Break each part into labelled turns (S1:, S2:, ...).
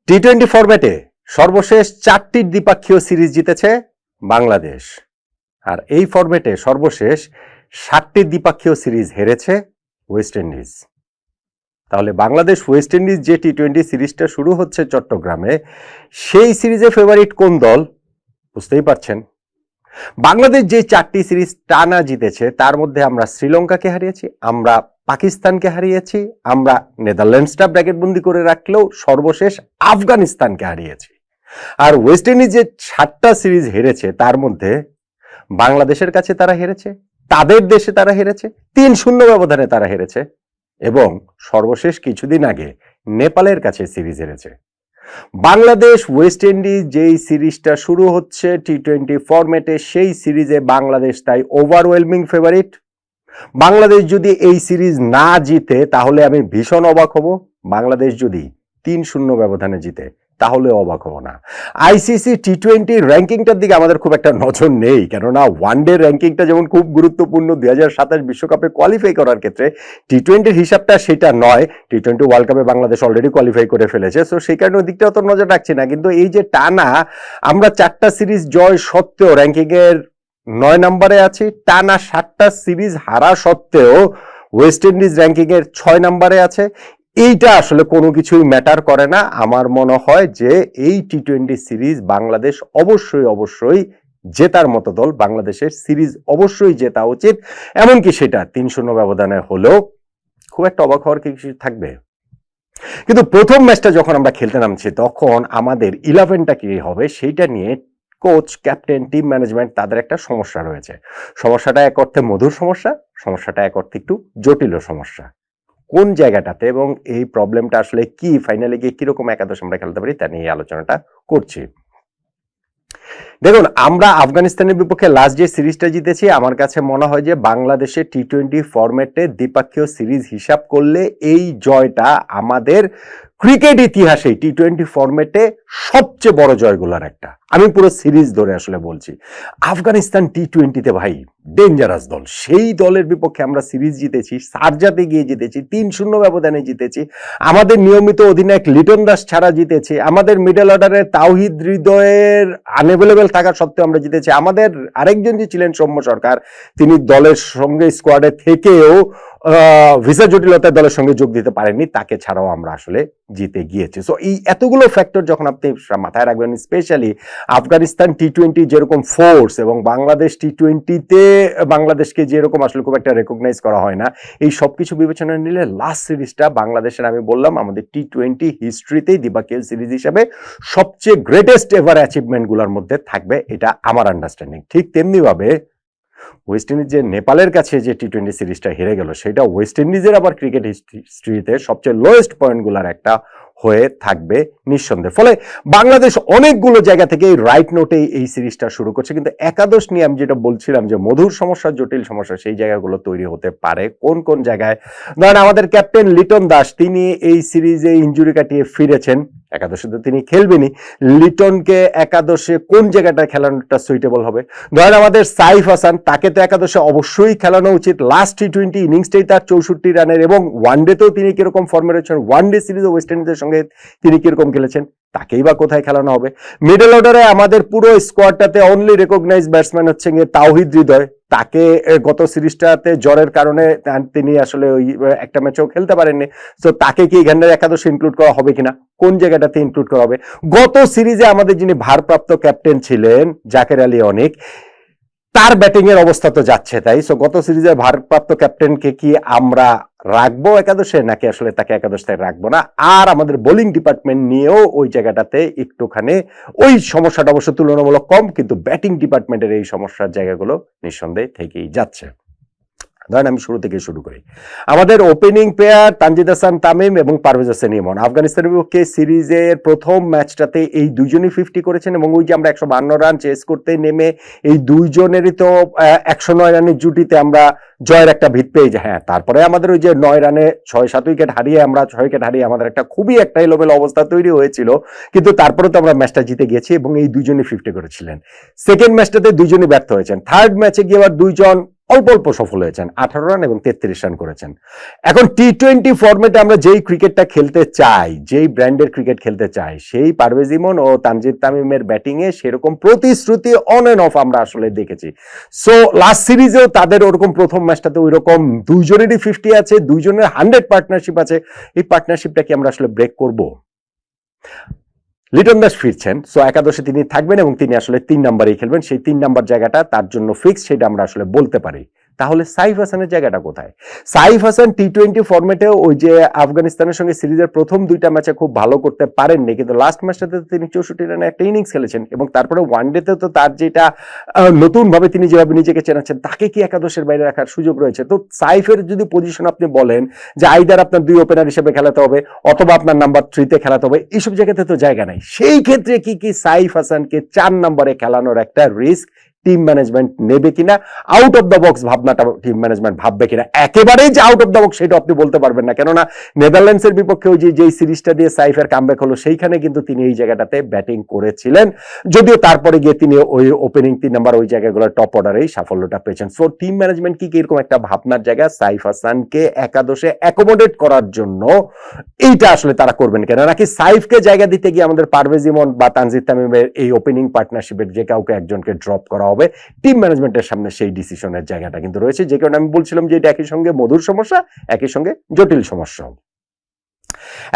S1: টি-20 ফরম্যাটে সর্বশেষ 4টি দ্বিপাক্ষীয় সিরিজ জিতেছে বাংলাদেশ, আর এই ফরম্যাটে সর্বশেষ 7টি দ্বিপাক্ষীয় সিরিজ হেরেছে ওয়েস্ট ইন্ডিজ। তাহলে বাংলাদেশ ওয়েস্ট ইন্ডিজ যে টি-20 সিরিজটা শুরু হচ্ছে চট্টগ্রামে, সেই সিরিজে ফেভারিট কোন দল বুঝতেই পারছেন। বাংলাদেশ যে 4টি সিরিজ টানা জিতেছে তার মধ্যে আমরা শ্রীলঙ্কাকে হারিয়েছি, আমরা পাকিস্তানকে হারিয়েছি, আমরা নেদারল্যান্ডসটা ব্র্যাকেটবন্দি করে রাখলেও সর্বশেষ আফগানিস্তানকে হারিয়েছি। আর ওয়েস্ট ইন্ডিজ যে 7টা সিরিজ হেরেছে তার মধ্যে বাংলাদেশের কাছে তারা হেরেছে, তাদের দেশে তারা হেরেছে, 3-0 ব্যবধানে তারা হেরেছে, এবং সর্বশেষ কিছুদিন আগে নেপালের কাছে সিরিজ হেরেছে। বাংলাদেশ ওয়েস্ট ইন্ডিজ যেই সিরিজটা শুরু হচ্ছে টি-20 ফরম্যাটে, সেই সিরিজে বাংলাদেশ তাই ওভারওয়েলমিং ফেভারিট। বাংলাদেশ যদি এই সিরিজ না জিতে তাহলে আমি ভীষণ অবাক হব, বাংলাদেশ যদি 3-0 ব্যবধানে জিতে তাহলে অবাক হব না। আইসিসি টি-20 র্যাঙ্কিংটার দিকে আমাদের খুব একটা নজর নেই, কেননা ওয়ানডে র্যাঙ্কিংটা যেমন খুব গুরুত্বপূর্ণ 2027 বিশ্বকাপে কোয়ালিফাই করার ক্ষেত্রে, টি-20 হিসাবটা সেটা নয়। টি-20 ওয়ার্ল্ড কাপে বাংলাদেশ অলরেডি কোয়ালিফাই করে ফেলেছে, সো সেই কারণে ওই দিকটা অত নজর রাখছি না। কিন্তু এই যে টানা আমরা 4টা সিরিজ জয় সত্ত্বেও র্যাঙ্কিংয়ের 9 নম্বরে আছি, টানা 7টা সিরিজ হারা সত্ত্বেও ওয়েস্ট ইন্ডিজ র্যাঙ্কিংয়ের 6 নম্বরে আছে, এইটা আসলে কোনো কিছুই ম্যাটার করে না। আমার মনে হয় যে এই টি-20 সিরিজ বাংলাদেশ অবশ্যই জেতার মতো দল, বাংলাদেশের সিরিজ অবশ্যই জেতা উচিত, এমনকি সেটা 3-0 ব্যবধানে হলেও খুব একটা অবাক হওয়ার কিছু থাকবে। কিন্তু প্রথম ম্যাচটা যখন আমরা খেলতে নামছি তখন আমাদের 11টা কি হবে সেইটা নিয়ে কোচ, ক্যাপ্টেন, টিম ম্যানেজমেন্ট তাদের একটা সমস্যা রয়েছে। সমস্যাটা এক অর্থে মধুর সমস্যা, সমস্যাটা এক অর্থে একটু জটিল সমস্যা। কোন জায়গাটাতে এবং এই প্রবলেমটা আসলে কি, ফাইনালে গিয়ে কিরকম একাদশ আমরা খেলতে পারি তা নিয়ে আলোচনাটা করছি। দেখুন, আমরা আফগানিস্তানের বিপক্ষে লাস্ট যে সিরিজটা জিতেছি, আমার কাছে মনে হয় যে বাংলাদেশের টি-20 ফরম্যাটে দ্বিপাক্ষীয় সিরিজ হিসাব করলে এই জয়টা আমাদের ক্রিকেট ইতিহাসে টি-20 ফরম্যাটে সবচেয়ে বড় জয়গুলোর একটা। আমি পুরো সিরিজ ধরে আসলে বলছি, আফগানিস্তান টি-20তে ভাই ডেঞ্জারাস দল, সেই দলের বিপক্ষে আমরা সিরিজ জিতেছি, শারজাতে গিয়ে জিতেছি, 3-0 ব্যবধানে জিতেছি, আমাদের নিয়মিত অধিনায়ক লিটন দাস ছাড়া জিতেছি, আমাদের মিডল অর্ডারে তাওহিদ হৃদয়ের আনএভেলেবেল থাকা সত্ত্বেও আমরা জিতেছি, আমাদের আরেকজন যে ছিলেন সৌম্য সরকার, তিনি দলের সঙ্গে স্কোয়াডে থেকেও ভিসা জটিলতার দলের সঙ্গে যোগ দিতে পারেননি, তাকে ছাড়াও আমরা আসলে জিতে গিয়েছি। সো এই এতগুলো ফ্যাক্টর যখন আপনি মাথায় রাখবেন, স্পেশালি আফগানিস্তান টি-20 যেরকম ফোর্স এবং বাংলাদেশ টি-20তে বাংলাদেশকে যেরকম আসলে খুব একটা রেকগনাইজ করা হয় না, এই সবকিছু বিবেচনায় নিলে লাস্ট সিরিজটা বাংলাদেশের, আমি বললাম, আমাদের টি-20 হিস্ট্রিতেই দ্বিপাক্ষিক সিরিজ হিসাবে সবচেয়ে গ্রেটেস্ট এভার অ্যাচিভমেন্টগুলোর মধ্যে থাকবে, এটা আমার আন্ডারস্ট্যান্ডিং। ঠিক তেমনি ভাবে ওয়েস্ট ইন্ডিজ যে নেপালের কাছে যে টি-20 সিরিজটা হেরে গেল, সেটা ওয়েস্ট ইন্ডিজের আবার ক্রিকেট হিস্ট্রিতে সবচেয়ে লোয়েস্ট পয়েন্টগুলোর একটা হয়ে থাকবে নিঃসন্দেহে। ফলে বাংলাদেশ অনেকগুলো জায়গা থেকে এই রাইট নোটেই এই সিরিজটা শুরু করছে, কিন্তু একাদশ নিয়ে আমি যেটা বলছিলাম যে মধুর সমস্যা, জটিল সমস্যা, সেই জায়গাগুলো তৈরি হতে পারে কোন কোন জায়গায়। ধরেন আমাদের ক্যাপ্টেন লিটন দাস, তিনি এই সিরিজে ইনজুরি কাটিয়ে ফিরেছেন, একাদশে তো তিনি খেলবেনই, লিটনকে একাদশে কোন জায়গাটা খেলানোটা সুইটেবল হবে। ধরেন আমাদের সাইফ হাসান, তাকে তো একাদশে অবশ্যই খেলানো উচিত, লাস্ট টি-20 ইনিংসটাই তার 64 রানের, এবং ওয়ানডেতেও তিনি কিরকম ফর্মে রয়েছেন, ওয়ানডে সিরিজে ওয়েস্ট ইন্ডিজের সঙ্গে তিনি কিরকম খেলেছেন, তাকেই বা কোথায় খেলানো হবে। মিডল অর্ডারে আমাদের পুরো স্কোয়াডটাতে অনলি রেকগনাইজ ব্যাটসম্যান হচ্ছে গিয়ে তাওহিদ হৃদয়, তাকে গত সিরিজটাতে জ্বরের কারণে তিনি আসলে ওই একটা ম্যাচেও খেলতে পারেননি, তো তাকে কি এখানে একাদশে ইনক্লুড করা হবে কিনা, কোন জায়গাটাতে ইনক্লুড করা হবে। গত সিরিজে আমাদের যিনি ভারপ্রাপ্ত ক্যাপ্টেন ছিলেন জাকের আলী অনিক, তার ব্যাটিং এর অবস্থা তো যাচ্ছে তাই, সো গত সিরিজে ভারপ্রাপ্ত ক্যাপ্টেনকে কি আমরা রাখবো একাদশে, নাকি আসলে তাকে একাদশে রাখবো না। আর আমাদের বোলিং ডিপার্টমেন্ট নিয়েও ওই জায়গাটাতে একটুখানি ওই সমস্যাটা অবশ্য তুলনামূলক কম, কিন্তু ব্যাটিং ডিপার্টমেন্টের এই সমস্যার জায়গাগুলো নিঃসন্দেহে থেকেই যাচ্ছে। ধরেন আমি শুরু থেকে শুরু করি, আমাদের ওপেনিং পেয়ার তানজিদ হাসান তামিম এবং পারভেজ হোসেন ইমন, আফগানিস্তানের বিপক্ষে সিরিজের প্রথম ম্যাচটাতে এই দুজনই 50 করেছেন, এবং ওই যে আমরা 152 রান চেস করতে নেমে এই দুইজনেরই তো 109 রানের জুটিতে আমরা জয়ের একটা ভিত পেয়ে যায়। হ্যাঁ, তারপরে আমাদের ওই যে 9 রানে 6-7 উইকেট হারিয়ে, আমরা 6 উইকেট হারিয়ে আমাদের একটা খুবই একটা এলোমেলো অবস্থা তৈরি হয়েছিল, কিন্তু তারপরে তো আমরা ম্যাচটা জিতে গেছি এবং এই দুইজনই 50 করেছিলেন। সেকেন্ড ম্যাচটাতে দুইজনই ব্যর্থ হয়েছেন, থার্ড ম্যাচে গিয়ে আবার দুইজন অল্প অল্প সফল হয়েছেন, 18 রান এবং 33 রান করেছেন। এখন টি-20 ফরম্যাটে আমরা যেই ক্রিকেটটা খেলতে চাই, যেই ব্র্যান্ডের ক্রিকেট খেলতে চাই, সেই পারভেজ ইমন ও তানজিদ তামিমের ব্যাটিংয়ে সেরকম প্রতিশ্রুতি অন এন্ড অফ আমরা আসলে দেখেছি। সো লাস্ট সিরিজেও তাদের ওরকম প্রথম ম্যাচটাতে ওই রকম দুইজনেরই 50 আছে, দুইজনের 100 পার্টনারশিপ আছে। এই পার্টনারশিপটা কি আমরা আসলে ব্রেক করব? লিটন দাস ফিরছেন, সো একাদশে তিনি থাকবেন এবং তিনি আসলে 3 নম্বরেই খেলবেন। সেই 3 নম্বর জায়গাটা তার জন্য ফিক্স, সেটা আমরা আসলে বলতে পারি। তাহলে সাইফ হাসানের জায়গাটা কোথায়? সাইফ হাসান টি-20 ফরম্যাটে ওই যে আফগানিস্তানের সঙ্গে সিরিজের প্রথম 2টা ম্যাচে খুব ভালো করতে পারেননি, কিন্তু লাস্ট ম্যাচটাতে তিনি 64 রানে একটা ইনিংস খেলেছেন এবং তারপরে ওয়ানডেতে তো তার যেটা নতুন ভাবে তিনি যেভাবে নিজেকে চেনাচ্ছেন, তাকে কি একাদশের বাইরে রাখার সুযোগ রয়েছে? তো সাইফের যদি পজিশন আপনি বলেন যে আইদার আপনার 2 ওপেনার হিসেবে খেলাতে হবে অথবা আপনার নাম্বার 3 তে খেলাতে হবে, এইসব জায়গাতে তো জায়গা নাই। সেই ক্ষেত্রে কি সাইফ হাসানকে 4 নম্বরে খেলানোর একটা রিস্ক টিম ম্যানেজমেন্ট নেবে কিনা, আউট অফ দ্য বক্স ভাবনাটা টিম ম্যানেজমেন্ট ভাববে কিনা? একেবারেই যে আউট অফ দ্য বক্স সেটা আপনি বলতে পারবেন না, কেননা নেদারল্যান্ডসের বিপক্ষে ওই যে সিরিজটা দিয়ে সাইফের কামব্যাক হলো, সেইখানে কিন্তু তিনি এই জায়গাটাতে ব্যাটিং করেছিলেন, যদিও তারপরে গিয়ে তিনি ওই ওপেনিং 3 নাম্বার ওই জায়গাগুলো টপ অর্ডারেই সাফল্যটা পেয়েছেন। সো টিম ম্যানেজমেন্ট কি এরকম একটা ভাবনার জায়গা সাইফ হাসানকে একাদশে অ্যাকোমোডেট করার জন্য এইটা আসলে তারা করবেন কেন, নাকি সাইফকে জায়গা দিতে গিয়ে আমাদের পারভেজ ইমন বা তানজিদ তামিমের এই ওপেনিং পার্টনারশিপের যে কাউকে একজনকে ড্রপ করা হবে? টিম ম্যানেজমেন্টের সামনে সেই ডিসিশনের জায়গাটা কিন্তু রয়েছে, যে কারণে আমি বলছিলাম যে এটা একই সঙ্গে মধুর সমস্যা, একই সঙ্গে জটিল সমস্যা।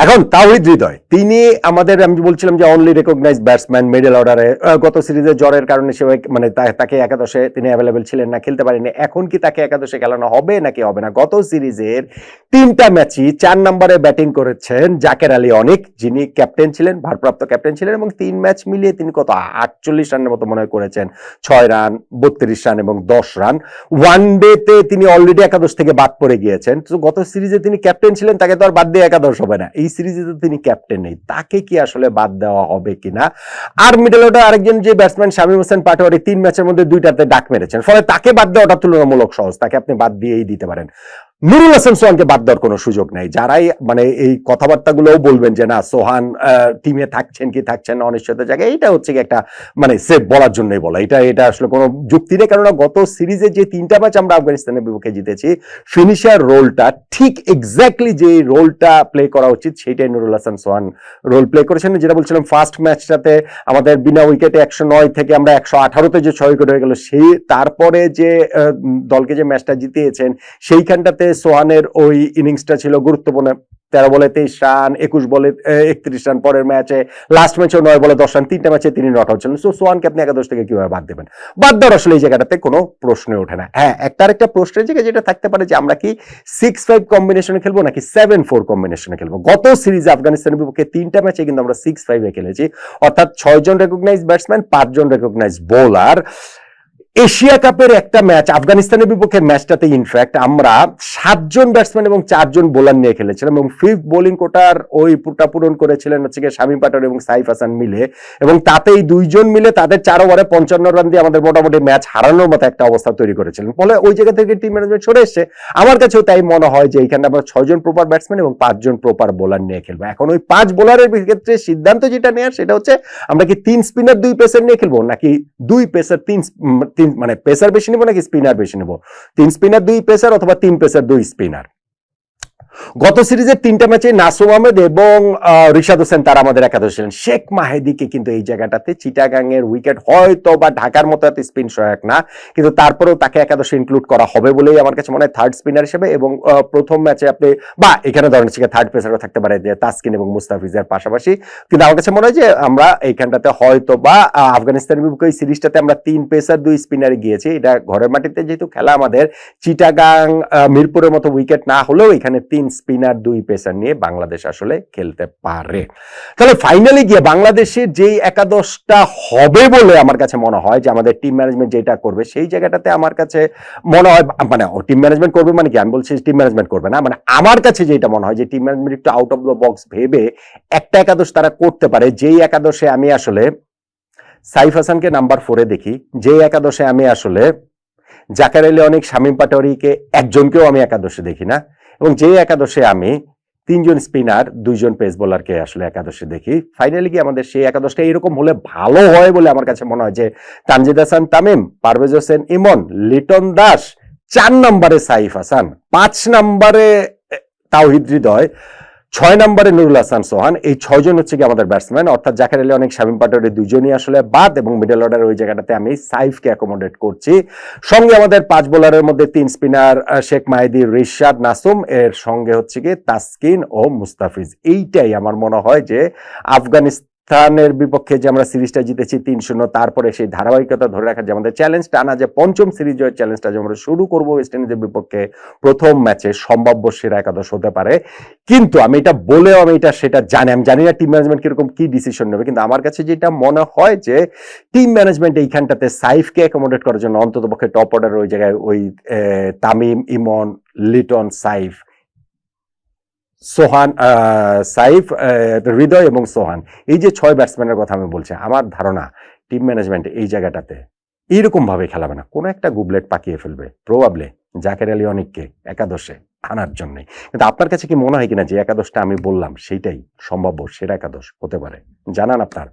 S1: এখন তাওহিদ হৃদয়, তিনি আমাদের, আমি বলছিলাম যে অনলি রেকগনাইজ ব্যাটসম্যান মিডল অর্ডারে, গত সিরিজে জ্বরের কারণে সে মানে তাকে একাদশে তিনি অ্যাভেলেবেল ছিলেন না, খেলতে পারেনি। এখন কি তাকে একাদশে খেলানো হবে নাকি হবে না? গত সিরিজের 3টা ম্যাচই 4 নম্বরে ব্যাটিং করেছেন জাকের আলী অনিক, যিনি ক্যাপ্টেন ছিলেন, ভারপ্রাপ্ত ক্যাপ্টেন ছিলেন, এবং 3 ম্যাচ মিলিয়ে তিনি কত 48 রানের মতো মনে হয় করেছেন, 6 রান, 32 রান এবং 10 রান। ওয়ানডেতে তিনি অলরেডি একাদশ থেকে বাদ পড়ে গিয়েছেন। তো গত সিরিজে তিনি ক্যাপ্টেন ছিলেন, তাকে তো আর বাদ দিয়ে একাদশ হবে না। এই সিরিজে তো তিনি ক্যাপ্টেন নেই, তাকে কি আসলে বাদ দেওয়া হবে কিনা? আর মিডল অর্ডার আরেকজন যে ব্যাটসম্যান শামীম হোসেন পাটোয়ারি 3 ম্যাচের মধ্যে 2টাতে ডাক মেরেছেন, ফলে তাকে বাদ দেওয়াটা তুলনামূলক সহজ, তাকে আপনি বাদ দিয়েই দিতে পারেন। নুরুল হাসান সোহানকে বাদ দেওয়ার কোনো সুযোগ নাই। যারাই মানে এই কথাবার্তাগুলোও বলবেন যে না সোহান টিমে থাকছেন কি থাকছেন না অনিশ্চয়তার জায়গায়, এটা হচ্ছে কি একটা মানে সেফ বলার জন্যই বলা, এটা আসলে কোনো যুক্তি নেই। কেননা গত সিরিজে যে 3টা ম্যাচ আমরা আফগানিস্তানের বিপক্ষে জিতেছি, ফিনিশার রোলটা ঠিক এক্স্যাক্টলি যে রোলটা প্লে করা উচিত সেইটাই নুরুল হাসান সোহান রোল প্লে করেছেন। যেটা বলছিলাম ফার্স্ট ম্যাচটাতে আমাদের বিনা উইকেটে 109 থেকে আমরা 118তে যে 6 উইকেট হয়ে গেল, সেই তারপরে যে দলকে যে ম্যাচটা জিতিয়েছেন সেইখানটাতে সোহানের ওই ইনিংসটা ছিল গুরুত্বপূর্ণ। 13 বলে 23 রান, 21 বলে 31 রান, পরের ম্যাচে লাস্ট ম্যাচে 9 বলে 10 রান, 3টা ম্যাচে তিনি নট আউট ছিলেন। সো সোহানকে আপনি একাদশ থেকে কিভাবে বাদ দেবেন? বাদ দেওয়ার আসলে এই জায়গাটাতে কোনো প্রশ্নই ওঠে না। হ্যাঁ, একটা প্রশ্নের জায়গা যেটা থাকতে পারে যে আমরা কি 6-5 কম্বিনেশনে খেলবো নাকি 7-4 কম্বিনেশনে খেলবো। গত সিরিজে আফগানিস্তানের বিপক্ষে 3টা ম্যাচে কিন্তু আমরা 6-5 এ খেলেছি, অর্থাৎ 6 জন রেকগনাইজ ব্যাটসম্যান, 5 জন রেকগনাইজ বোলার। এশিয়া কাপের একটা ম্যাচ আফগানিস্তানের বিপক্ষে ম্যাচটাতে ইনফ্যাক্ট আমরা 7 জন ব্যাটসম্যান এবং 4 জন বোলার নিয়ে খেলেছিলাম এবং 5th বোলিং কোটার ওই পুরোটা পূরণ করেছিলেন হচ্ছে শামীম পাটোয়ারি এবং সাইফ হাসান মিলে, এবং তাতেই 2 জন মিলে তাদের 4 ওভারে 55 রান দিয়ে আমাদের মোটামুটি ম্যাচ হারানোর মতো একটা অবস্থা তৈরি করেছিলেন। ফলে ওই জায়গা থেকে টিম ম্যানেজমেন্ট সরে এসছে। আমার কাছেও তাই মনে হয় যে এইখানে আমরা 6 জন প্রপার ব্যাটসম্যান এবং 5 জন প্রপার বোলার নিয়ে খেলবো। এখন ওই 5 বোলারের ক্ষেত্রে সিদ্ধান্ত যেটা নেওয়ার সেটা হচ্ছে আমরা কি 3 স্পিনার 2 পেসার নিয়ে খেলবো নাকি 2 পেসার 3 মানে পেসার বেশি নেবো নাকি স্পিনার বেশি নেবো, 3 স্পিনার 2 পেসার অথবা 3 পেসার 2 স্পিনার। গত সিরিজের 3টা ম্যাচে নাসুম আহমেদ এবং রিশাদ হোসেন তারা আমাদের একাদশে ছিলেন। শেখ মাহেদিকে কিন্তু এই জায়গাটাতে চিটাগাং এর উইকেট হয়তো বা ঢাকার মতো এত স্পিন সহায়ক না, কিন্তু তারপরেও তাকে একাদশে ইনক্লুড করা হবে বলেই আমার কাছে মনে হয় থার্ড স্পিনার হিসেবে। এবং প্রথম ম্যাচে আপনি বা এখানে ধরেন থার্ড পেসারও থাকতে পারে যে তাসকিন এবং মুস্তাফিজের পাশাপাশি, কিন্তু আমার কাছে মনে হয় যে আমরা এইখানটাতে হয়তো বা আফগানিস্তানের বিপক্ষে এই সিরিজটাতে আমরা 3 পেসার 2 স্পিনারে গিয়েছি। এটা ঘরের মাটিতে যেহেতু খেলা, আমাদের চিটাগাং মিরপুরের মতো উইকেট না হলেও এখানে 3 স্পিনার 2 পেসার নিয়ে বাংলাদেশ আসলে খেলতে পারে। তাহলে ফাইনালি গিয়ে বাংলাদেশের যেই একাদশটা হবে বলে আমার কাছে মনে হয় যে আমাদের টিম ম্যানেজমেন্ট যেটা করবে সেই জায়গাটাতে আমার কাছে মনে হয়, মানে টিম ম্যানেজমেন্ট করবে মানে কি আমি বলছি টিম ম্যানেজমেন্ট করবে না, মানে আমার কাছে যেটা মনে হয় যে টিম ম্যানেজমেন্ট একটু আউট অফ দ্য বক্স ভেবে একটা একাদশ তারা করতে পারে, যেই একাদশে আমি আসলে সাইফ হাসানকে নাম্বার 4-এ দেখি, যেই একাদশে আমি আসলে জাকের আলী অনিক, শামীম পাটোয়ারিকে একজনকেও আমি একাদশে দেখি না, এবং যে একাদশে আমি 3 জন স্পিনার 2 জন পেস বোলারকে আসলে একাদশে দেখি। ফাইনালি কি আমাদের সেই একাদশটা এরকম হলে ভালো হয় বলে আমার কাছে মনে হয় যে তানজিদ হাসান তামিম, পারভেজ হোসেন ইমন, লিটন দাস, 4 নম্বরে সাইফ হাসান, 5 নম্বরে তাওহিদ হৃদয়, 6 নম্বরে নুরুল হাসান সোহান। এই 6 জন হচ্ছে কি আমাদের ব্যাটসম্যান, অর্থাৎ জাকের আলী অনেক, শামীম পাটোয়ারি দুজনই আসলে বাদ, এবং মিডল অর্ডার ওই জায়গাটাতে আমি সাইফকে অ্যাকোমোডেট করছি। সঙ্গে আমাদের 5 বোলারের মধ্যে 3 স্পিনার শেখ মাহিদি, রিশাদ, নাসুম, এর সঙ্গে হচ্ছে কি তাসকিন ও মুস্তাফিজ। এইটাই আমার মনে হয় যে আফগানিস্তানের বিপক্ষে যে আমরা সিরিজটা জিতেছি 3-0, তারপরে সেই ধারাবাহিকতা ধরে রাখার যে আমাদের চ্যালেঞ্জ, টানা যে 5ম সিরিজ জয়ের চ্যালেঞ্জটা যে আমরা শুরু করবো ওয়েস্ট ইন্ডিজের বিপক্ষে প্রথম ম্যাচে, সম্ভাব্য সেরা একাদশ হতে পারে। কিন্তু আমি এটা বলেও আমি সেটা জানি, আমি জানি না টিম ম্যানেজমেন্ট কিরকম কি ডিসিশন নেবে, কিন্তু আমার কাছে যেটা মনে হয় যে টিম ম্যানেজমেন্ট এইখানটাতে সাইফকে অ্যাকোমোডেট করার জন্য অন্ততপক্ষে টপ অর্ডার ওই জায়গায় ওই তামিম, ইমন, লিটন, সাইফ, সোহান, সাইফ, হৃদয় এবং সোহান, এই যে 6 ব্যাটসম্যানের কথা আমি বলছি, আমার ধারণা টিম ম্যানেজমেন্ট এই জায়গাটাতে এইরকম ভাবে খেলাবে না, কোনো একটা গুবলেট পাকিয়ে ফেলবে প্রবাবলি জাকের আলী অনিককে একাদশে আনার জন্য। কিন্তু আপনার কাছে কি মনে হয় কিনা যে একাদশটা আমি বললাম সেইটাই সম্ভাব্য সেরা একাদশ হতে পারে? জানান আপনার